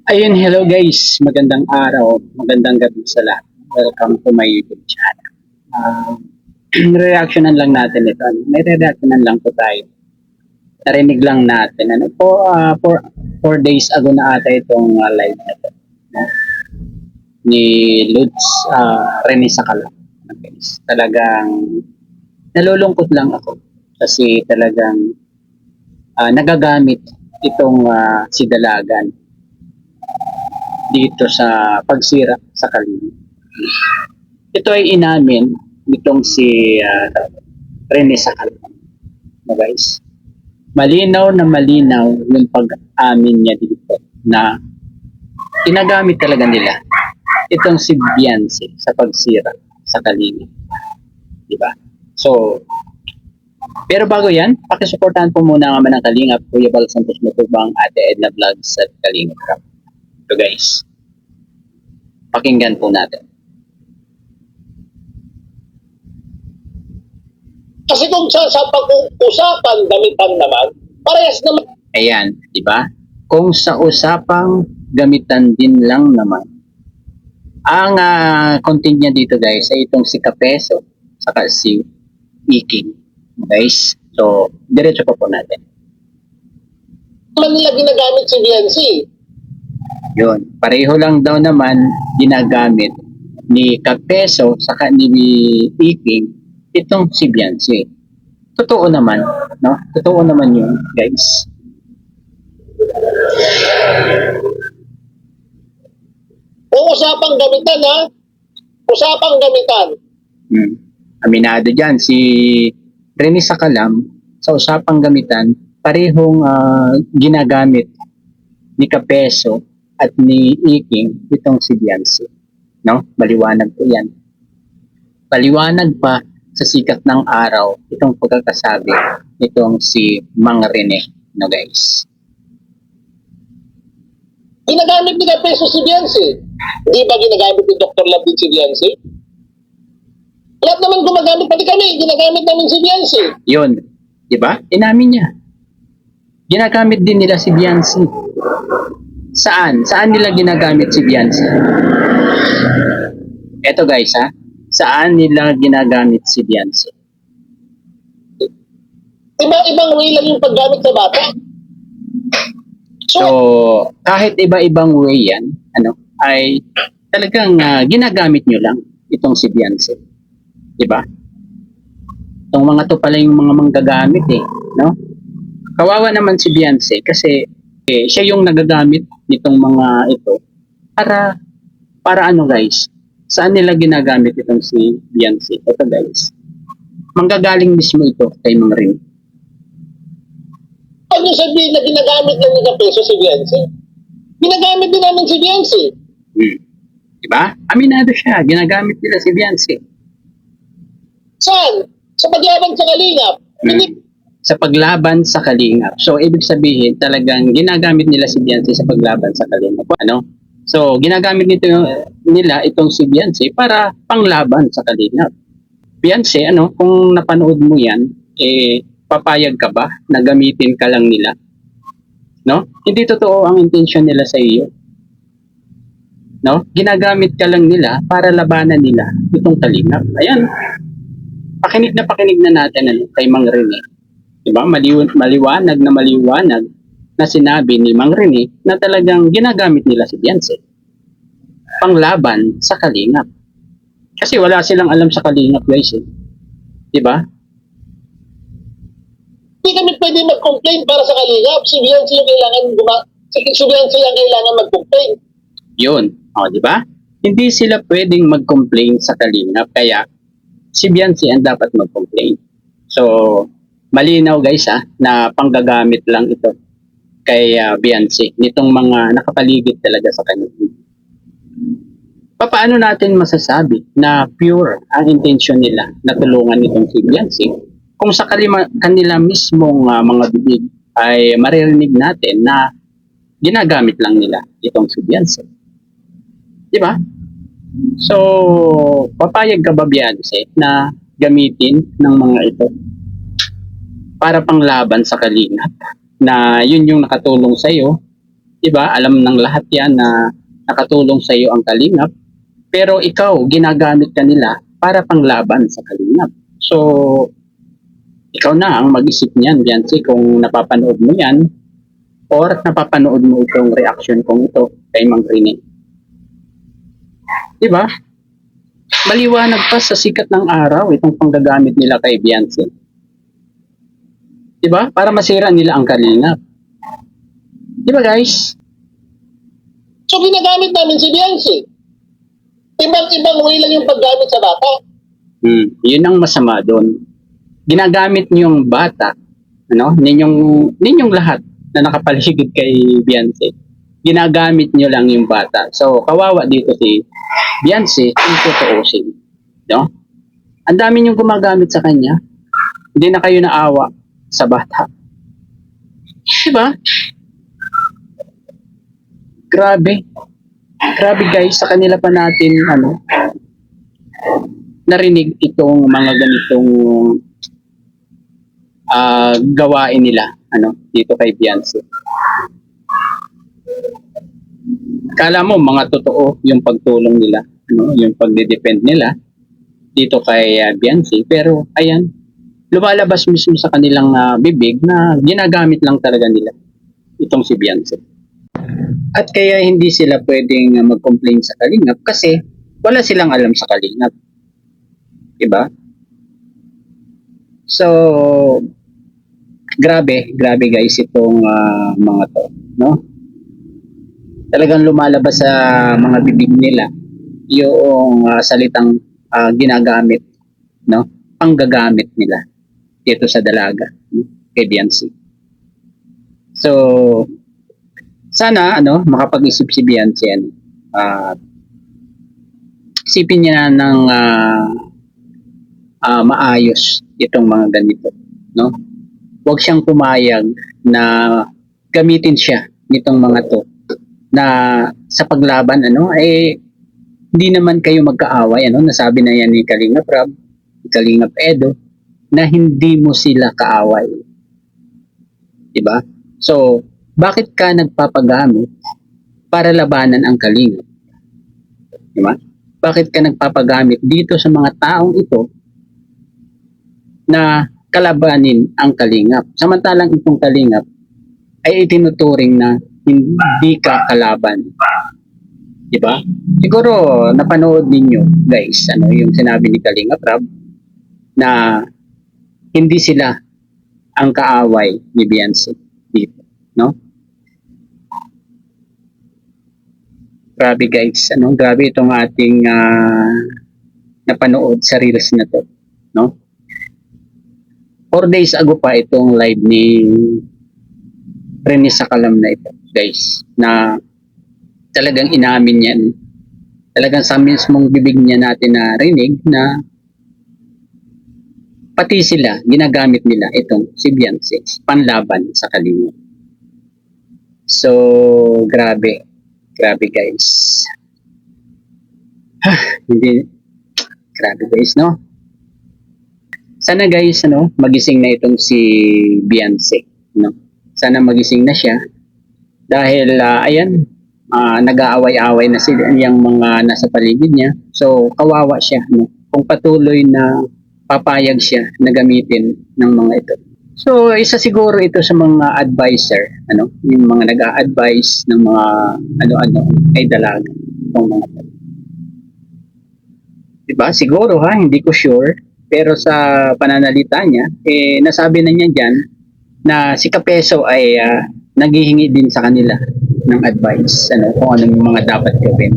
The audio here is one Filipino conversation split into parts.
Ayun, hello guys. Magandang araw, magandang gabi sa lahat. Welcome to my YouTube channel. Uh, reactionan lang natin ito. May reactionan lang po tayo. Narinig lang natin. Four days ago na ata itong live na ito. No? Ni Lutz Rene Sacala. Guys. Talagang nalulungkot lang ako. Kasi talagang nagagamit itong si Dalagan dito sa pagsira sa Kalingap. Ito ay inamin nitong si Rene Sacala. Guys, malinaw na malinaw yung pag-amin niya dito na ginagamit talaga nila itong si Beyonce sa pagsira sa Kalingap. Diba? So, pero bago yan, pakisuportahan po muna naman ng Kalingap, Kuya Bal Santos Matubang, Ate Edna Vlogs at Kalingap. So guys, pakinggan po natin. Kasi kung sa pag-usapan, gamitan naman, parehas naman. Ayan, di ba? Kung sa usapang gamitan din lang naman. Ang content niya dito guys ay itong si Kapeso saka si Iking. Guys, so diretso po natin. Naman nila ginagamit si Beyonce. Yun, pareho lang daw naman ginagamit ni Kapeso saka ni Iking itong si Beyonce. Totoo naman, no? Totoo naman yun, guys. O usapang gamitan ha? Usapang gamitan. Aminado dyan, si Rene Sakalam sa usapang gamitan, parehong ginagamit ni Kapeso at ni Iking itong si Beyonce. No? Maliwanag po yan. Paliwanag pa sa sikat ng araw itong pagkakasabi nitong si Mang Rene, no guys. Ginagamit ni Kapeso si Beyonce. Hindi ba ginagamit ni Dr. Lapid si Beyonce? Lahat naman gumagamit, pati kami, ginagamit namin si Beyonce. Yun, di ba? Inamin niya. Ginagamit din nila si Beyonce. Saan? Saan nila ginagamit si Beyonce? Eto guys ha, saan nila ginagamit si Beyonce? Ibang way lang yung paggamit sa bata. So, kahit iba-ibang way yan, ay talagang ginagamit nyo lang itong si Beyonce. Diba? Itong mga to pala yung mga manggagamit no? Kawawa naman si Beyonce kasi siya yung nagagamit nitong mga ito para ano guys, saan nila ginagamit itong si Beyonce? Ito guys, manggagaling mismo ito kay Mang Rene. Ano sabihin na ginagamit lang ni Kapeso si Beyonce? Ginagamit din namin si Beyonce. Diba? Aminado siya, ginagamit nila si Beyonce. Saan? Sa paglaban sa Kalingap. Sa paglaban sa Kalingap. So, ibig sabihin, talagang ginagamit nila si Beyonce sa paglaban sa Kalingap. So, ginagamit nila itong si Beyonce para panglaban sa Kalingap. Beyonce, kung napanood mo yan, papayag ka ba na gamitin ka lang nila? No? Hindi totoo ang intention nila sa iyo. No? Ginagamit ka lang nila para labanan nila itong Kalingap. Ayan. Pakinig na natin kay Mang Rene. Diba? Maliwanag na sinabi ni Mang Rene na talagang ginagamit nila si Beyonce panglaban sa Kalingap. Kasi wala silang alam sa Kalingap guys. Diba? Hindi kami pwede mag-complain para sa Kalingap. Si Beyonce yung kailangan mag-complain. Yun. Diba? Hindi sila pwedeng mag-complain sa Kalingap. Kaya si Beyonce ang dapat mag-complain. So, malinaw guys na panggagamit lang ito kay Beyonce nitong mga nakapaligid talaga sa kanya. Paano natin masasabi na pure ang intention nila na tulungan itong si Beyonce kung sa kanila mismong mga bibig ay maririnig natin na ginagamit lang nila itong si Beyonce. Diba? So, papayag ka ba Beyonce na gamitin ng mga ito para panglaban sa Kalingap na yun yung nakatulong sa iyo Diba? Alam ng lahat yan na nakatulong sa iyo ang Kalingap. Pero ikaw, ginagamit ka nila para panglaban sa Kalingap. So, ikaw na ang mag-isip niyan, Biancy, kung napapanood mo yan or napapanood mo itong reaction kong ito kay Mang Rene. Diba? Maliwanag pa sa sikat ng araw itong panggagamit nila kay Biancy. Diba? Para masira nila ang Kalingap. Diba guys? So ginagamit namin si Biancy. Ibang way lang yung paggamit sa bata. Yun ang masama doon. Ginagamit niyo yung bata, ano? Ninyong lahat na nakapaligid kay Biancy. Ginagamit niyo lang yung bata. So, kawawa dito si Biancy kung tutuusin. No? Ang dami niyong gumagamit sa kanya. Hindi na kayo naawa sa bata. Diba? Grabe. Grabe guys, sa kanila pa natin narinig itong mga ganitong gawain nila dito kay Biancy. Kala mo mga totoo yung pagtulong nila, yung pagde-defend nila dito kay Biancy, pero ayan, lumalabas mismo sa kanilang bibig na ginagamit lang talaga nila itong si Biancy. At kaya hindi sila pwedeng mag-complain sa Kalingap kasi wala silang alam sa Kalingap. Diba? So, grabe guys itong mga to, no? Talagang lumalabas sa mga bibig nila yung salitang ginagamit, no? Panggagamit nila dito sa dalaga, no? Kay Biancy. So, sana makapag-isip si Biancy isipin niya ng maayos itong mga ganito, no? Huwag siyang pumayag na gamitin siya nitong mga to na sa paglaban hindi naman kayo magkaaway, nasabi na yan ni Kalingap Rab, Kalingap Edo, na hindi mo sila kaaway. Diba? So, bakit ka nagpapagamit para labanan ang Kalingap? Diba? Bakit ka nagpapagamit dito sa mga taong ito na kalabanin ang Kalingap? Samantalang itong Kalingap ay itinuturing na hindi ka kalaban. Diba? Siguro napanood ninyo guys, yung sinabi ni Kalingap Rab na hindi sila ang kaaway ni Biancy dito, no? Grabe guys, grabe itong ating napanood sa reels na to, no? 4 days ago pa itong live ni Rene Sakalam na ito, guys, na talagang inamin yan. Talagang sa mismong bibig niya natin na rinig na pati sila, ginagamit nila itong si Biancy panlaban sa Kalingap. So, grabe guys. Hindi, grabe guys, no? Sana guys, magising na itong si Biancy, no? Sana magising na siya dahil ayan, nag-aaway-away na sila yung mga nasa paligid niya. So, kawawa siya, no? Kung patuloy na papayag siya na gamitin ng mga ito. So, isa siguro ito sa mga advisor, yung mga nag-a-advise ng mga ano-ano ay dalaga. Itong mga ito. Diba? Siguro hindi ko sure, pero sa pananalita niya, nasabi na niya dyan na si Kapeso ay naghihingi din sa kanila ng advice, kung anong mga dapat gawin.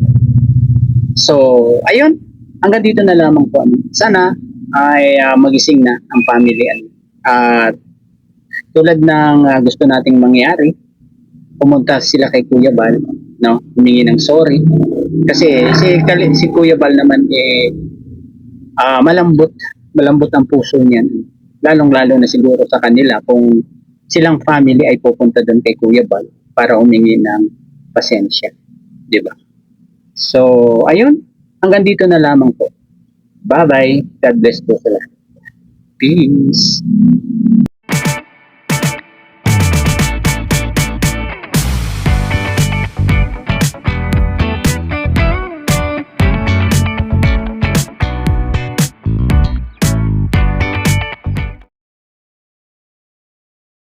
So, ayun, hanggang dito na lamang po. Sana ay magising na ang family. At tulad ng gusto nating mangyari, pumunta sila kay Kuya Bal, no? Humingi ng sorry. Kasi si Kuya Bal naman malambot ang puso niyan. Lalong-lalo na siguro sa kanila kung silang family ay pupunta doon kay Kuya Bal para humingi ng pasensya. Diba? So, ayun. Hanggang dito na lamang po. Bye-bye. God bless po sila. Peace.